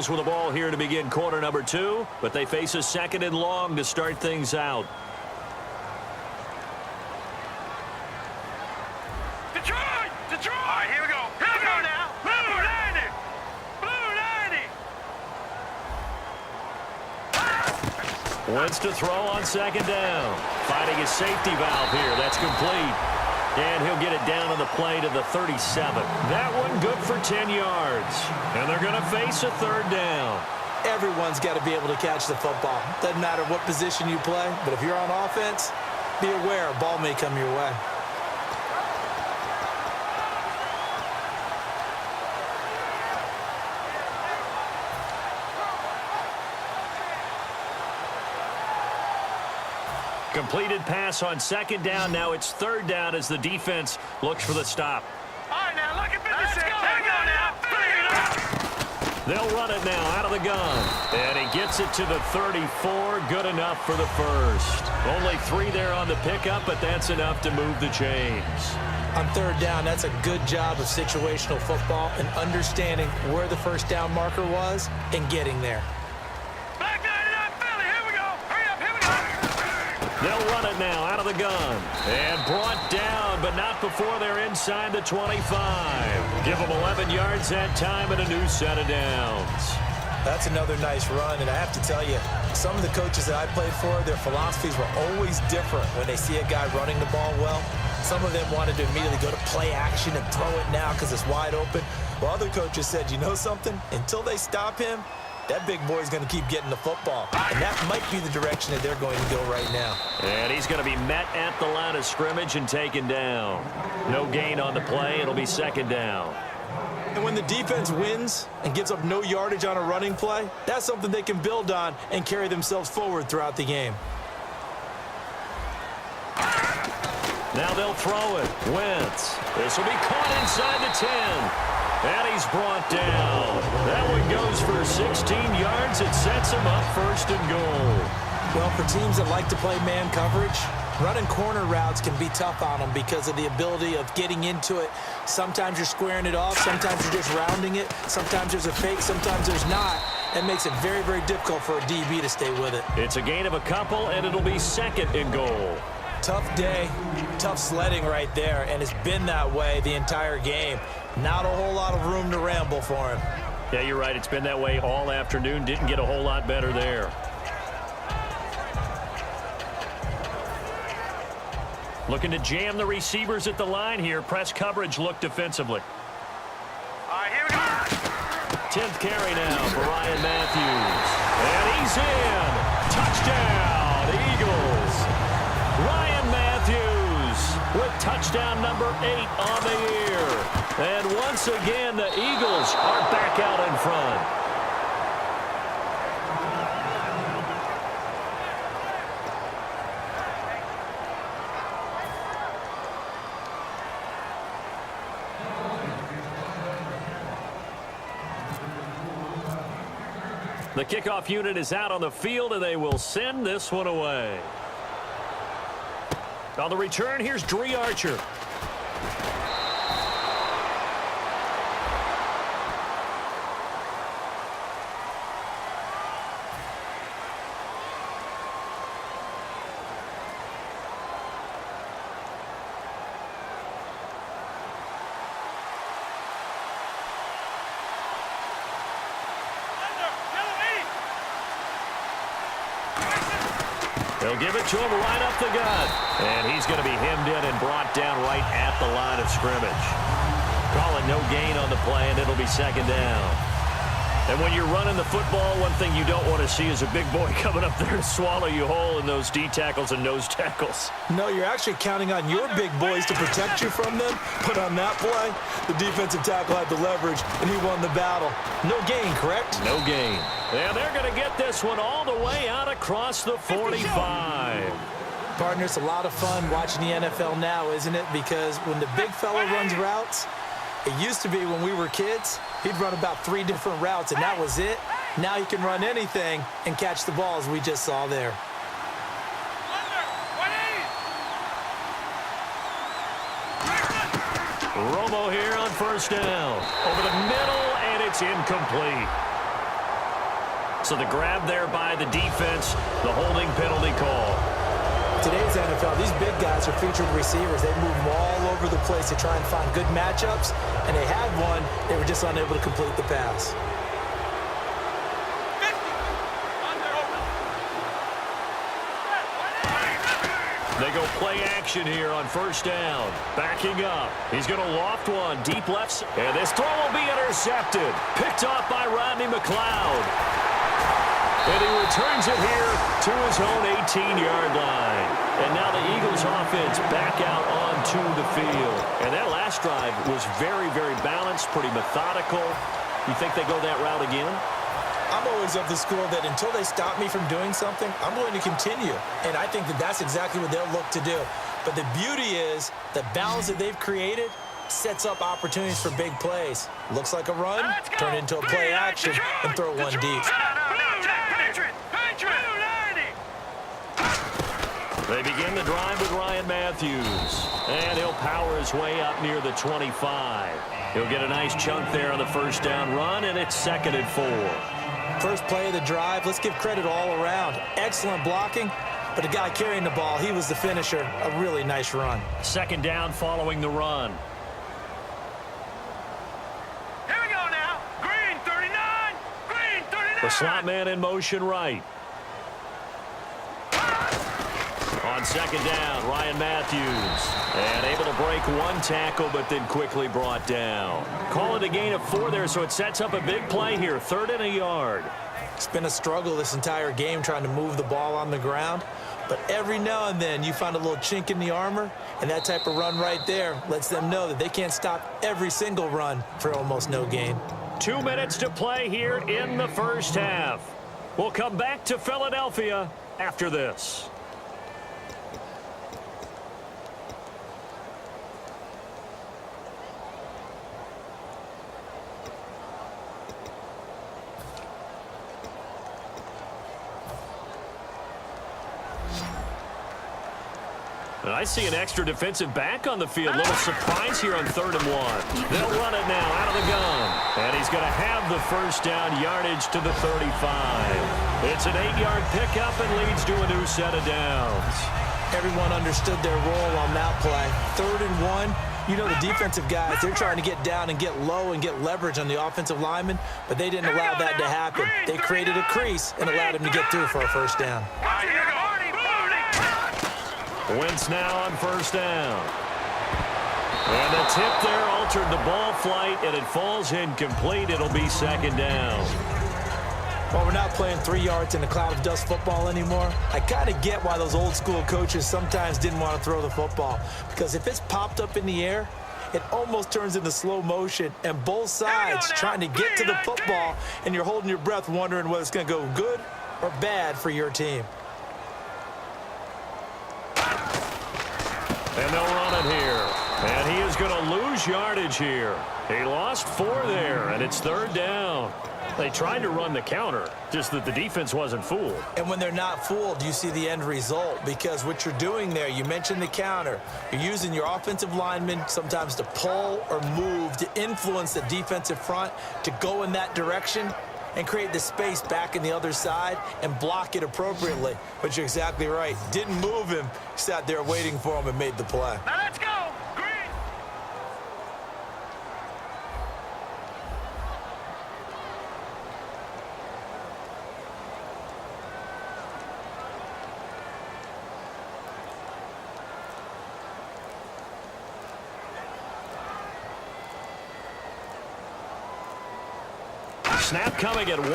With the ball here to begin quarter number 2, but they face a second and long to start things out. Detroit! Detroit! All right, here we go. Here we go now. Blue 90! Blue 90! Wentz to throw on second down. Finding his safety valve here. That's complete. And he'll get it down on the play to the 37. That one good for 10 yards. And they're going to face a third down. Everyone's got to be able to catch the football. Doesn't matter what position you play, but if you're on offense, be aware a ball may come your way. Completed pass on second down. Now it's third down as the defense looks for the stop. All right, now look at 56. Here we go now. They'll run it now out of the gun. And he gets it to the 34. Good enough for the first. Only 3 there on the pickup, but that's enough to move the chains. On third down, that's a good job of situational football and understanding where the first down marker was and getting there. Back 99 Philly. Here we go. Hurry up. Here we go. They'll run it now out of the gun. And brought down, but not before they're inside the 25. Give them 11 yards that time and a new set of downs. That's another nice run, and I have to tell you, some of the coaches that I played for, their philosophies were always different when they see a guy running the ball well. Some of them wanted to immediately go to play action and throw it now because it's wide open. While other coaches said, you know something? Until they stop him, that big boy's going to keep getting the football. And that might be the direction that they're going to go right now. And he's going to be met at the line of scrimmage and taken down. No gain on the play. It'll be second down. And when the defense wins and gives up no yardage on a running play, that's something they can build on and carry themselves forward throughout the game. Now they'll throw it. Wentz. This will be caught inside the 10. And he's brought down. That one goes for 16 yards. It sets him up first and goal. Well, for teams that like to play man coverage, running corner routes can be tough on them because of the ability of getting into it. Sometimes you're squaring it off. Sometimes you're just rounding it. Sometimes there's a fake. Sometimes there's not. That makes it very, very difficult for a DB to stay with it. It's a gain of a couple, and it'll be second and goal. Tough day, tough sledding right there, and it's been that way the entire game. Not a whole lot of room to ramble for him. Yeah, you're right. It's been that way all afternoon. Didn't get a whole lot better there. Looking to jam the receivers at the line here. Press coverage look defensively. All right, here we go. 10th carry now for Ryan Matthews. And he's in. Touchdown, Eagles. Ryan Matthews with touchdown number 8 on the year. And once again, the Eagles are back out in front. The kickoff unit is out on the field, and they will send this one away. On the return, here's Dree Archer. They'll give it to him right up the gut. And he's going to be hemmed in and brought down right at the line of scrimmage. Calling no gain on the play, and it'll be second down. And when you're running the football, one thing you don't want to see is a big boy coming up there to swallow you whole in those D tackles and nose tackles. No, you're actually counting on your big boys to protect you from them. But on that play, the defensive tackle had the leverage, and he won the battle. No gain, correct? No gain. And they're going to get this one all the way out across the 45. Partner, it's a lot of fun watching the NFL now, isn't it? Because when the big fella runs routes, it used to be when we were kids, he'd run about 3 different routes, and that was it. Now he can run anything and catch the ball, as we just saw there. Romo here on first down. Over the middle, and it's incomplete. So the grab there by the defense, the holding penalty call. Today's NFL, these big guys are featured receivers. They move them all over the place to try and find good matchups, and they had one. They were just unable to complete the pass. They go play action here on first down. Backing up. He's going to loft one. Deep left. And this throw will be intercepted. Picked off by Rodney McLeod. And he returns it here to his own 18-yard line. And now the Eagles offense back out onto the field. And that last drive was very, very balanced, pretty methodical. You think they go that route again? I'm always of the school that until they stop me from doing something, I'm going to continue. And I think that that's exactly what they'll look to do. But the beauty is the balance that they've created sets up opportunities for big plays. Looks like a run, turn into a play action, and throw one deep. They begin the drive with Ryan Matthews. And he'll power his way up near the 25. He'll get a nice chunk there on the first down run, and it's 2nd and 4. First play of the drive, let's give credit all around. Excellent blocking, but the guy carrying the ball, he was the finisher. A really nice run. 2nd down following the run. Here we go now. Green 39. Green 39. The slot man in motion right. On 2nd down, Ryan Matthews. And able to break one tackle, but then quickly brought down. Call it a gain of 4 there, so it sets up a big play here. 3rd and a yard. It's been a struggle this entire game trying to move the ball on the ground. But every now and then you find a little chink in the armor, and that type of run right there lets them know that they can't stop every single run for almost no gain. 2 minutes to play here in the first half. We'll come back to Philadelphia after this. And I see an extra defensive back on the field. Little surprise here on 3rd and 1. They'll run it now out of the gun. And he's going to have the first down yardage to the 35. It's an 8-yard pickup and leads to a new set of downs. Everyone understood their role on that play. 3rd and 1. You know the defensive guys, they're trying to get down and get low and get leverage on the offensive lineman, but they didn't allow that to happen. They created a crease and allowed him to get through for a first down. Wentz now on first down. And the tip there altered the ball flight, and it falls incomplete. It'll be 2nd down. Well, we're not playing 3 yards in a cloud of dust football anymore. I kind of get why those old school coaches sometimes didn't want to throw the football. Because if it's popped up in the air, it almost turns into slow motion. And both sides trying to get to the football, and you're holding your breath wondering whether it's going to go good or bad for your team. And they'll run it here. And he is going to lose yardage here. He lost 4 there, and it's 3rd down. They tried to run the counter, just that the defense wasn't fooled. And when they're not fooled, you see the end result. Because what you're doing there, you mentioned the counter. You're using your offensive linemen sometimes to pull or move to influence the defensive front to go in that direction and create the space back in the other side and block it appropriately. But you're exactly right. Didn't move him. Sat there waiting for him and made the play. Now let's go. Green. Snap coming at 1.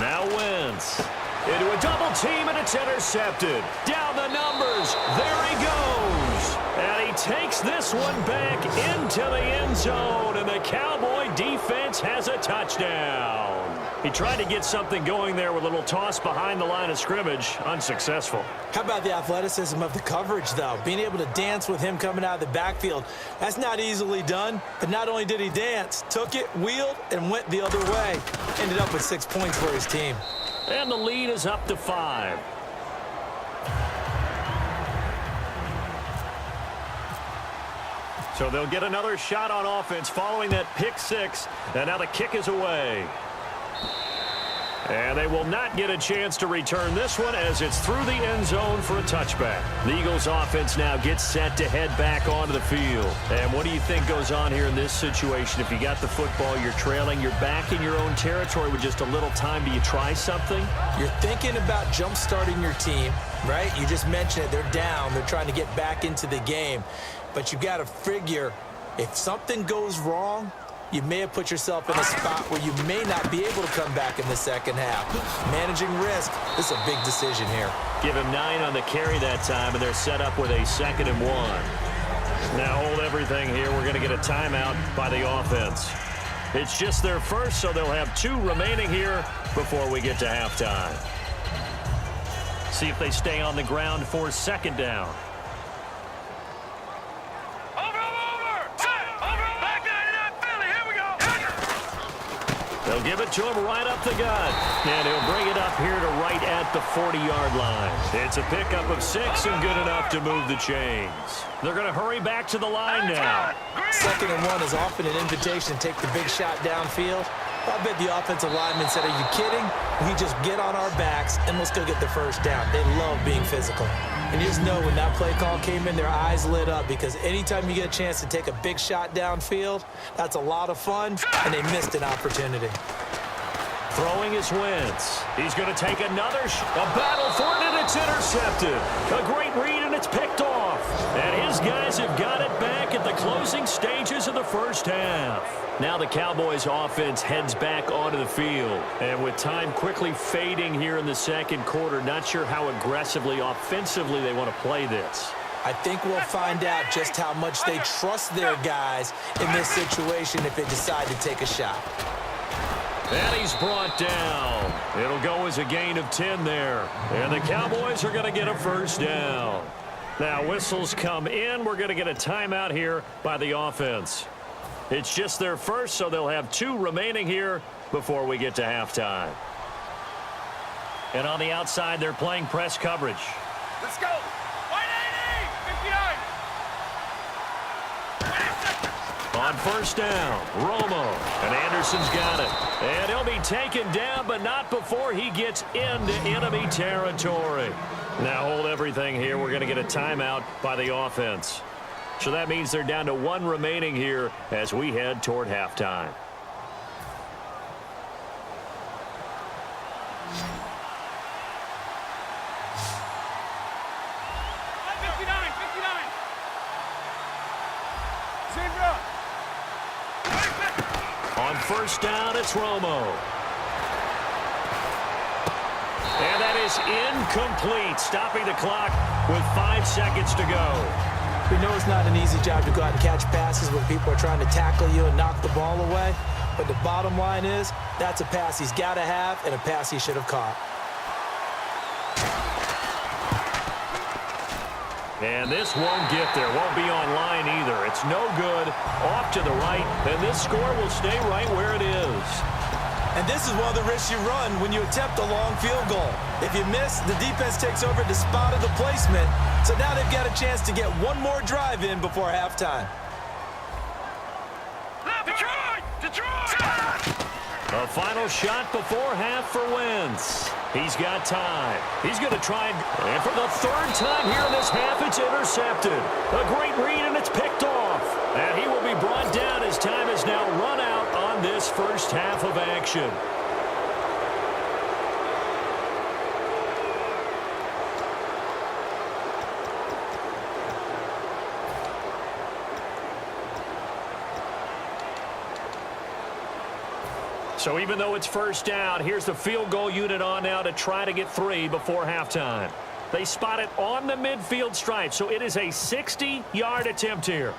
Now Wentz. Into a double team, and it's intercepted. Down the numbers. There he goes. And he takes this one back into the end zone, and the Cowboy defense has a touchdown. He tried to get something going there with a little toss behind the line of scrimmage. Unsuccessful. How about the athleticism of the coverage, though? Being able to dance with him coming out of the backfield. That's not easily done. But not only did he dance, took it, wheeled, and went the other way. Ended up with 6 points for his team. And the lead is up to 5. So they'll get another shot on offense following that pick 6. And now the kick is away. And they will not get a chance to return this one as it's through the end zone for a touchback. The Eagles offense now gets set to head back onto the field. And what do you think goes on here in this situation? If you got the football, you're trailing, you're back in your own territory with just a little time. Do you try something? You're thinking about jump-starting your team, right? You just mentioned it. They're down. They're trying to get back into the game. But you got to figure if something goes wrong, you may have put yourself in a spot where you may not be able to come back in the second half. Managing risk, this is a big decision here. Give him 9 on the carry that time, and they're set up with a 2nd and 1. Now hold everything here. We're going to get a timeout by the offense. It's just their first, so they'll have 2 remaining here before we get to halftime. See if they stay on the ground for 2nd down. They'll give it to him right up the gut. And he'll bring it up here to right at the 40-yard line. It's a pickup of 6 and good enough to move the chains. They're going to hurry back to the line now. 2nd and 1 is often an invitation to take the big shot downfield. I bet the offensive lineman said, are you kidding? We just get on our backs and let's go get the first down. They love being physical. And you just know when that play call came in, their eyes lit up because anytime you get a chance to take a big shot downfield, that's a lot of fun, and they missed an opportunity. Throwing is Wentz. He's going to take another a battle for it, and it's intercepted. A great read, and it's picked off. And his guys have got it back at the closing stages of the first half. Now the Cowboys offense heads back onto the field. And with time quickly fading here in the second quarter, not sure how aggressively, offensively they want to play this. I think we'll find out just how much they trust their guys in this situation if they decide to take a shot. And he's brought down. It'll go as a gain of 10 there. And the Cowboys are going to get a first down. Now whistles come in. We're going to get a timeout here by the offense. It's just their first, so they'll have 2 remaining here before we get to halftime. And on the outside, they're playing press coverage. Let's go. 180, 59. On first down, Romo, and Anderson's got it. And he'll be taken down, but not before he gets into enemy territory. Now hold everything here. We're going to get a timeout by the offense. So that means they're down to 1 remaining here as we head toward halftime. On first down, it's Romo. And that is incomplete, stopping the clock with 5 seconds to go. We know it's not an easy job to go out and catch passes when people are trying to tackle you and knock the ball away. But the bottom line is, that's a pass he's got to have and a pass he should have caught. And this won't get there. Won't be online either. It's no good. Off to the right. And this score will stay right where it is. And this is one of the risks you run when you attempt a long field goal. If you miss, the defense takes over the spot of the placement. So now they've got a chance to get one more drive in before halftime. Detroit! A final shot before half for Wentz. He's got time. He's going to try and for the 3rd time here in this half, it's intercepted. A great read, and it's picked off. And he will be brought down as time is now run out on this first half of action. So even though it's first down, here's the field goal unit on now to try to get 3 before halftime. They spot it on the midfield stripe, so it is a 60-yard attempt here.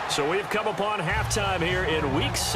So we've come upon halftime here in Week 6.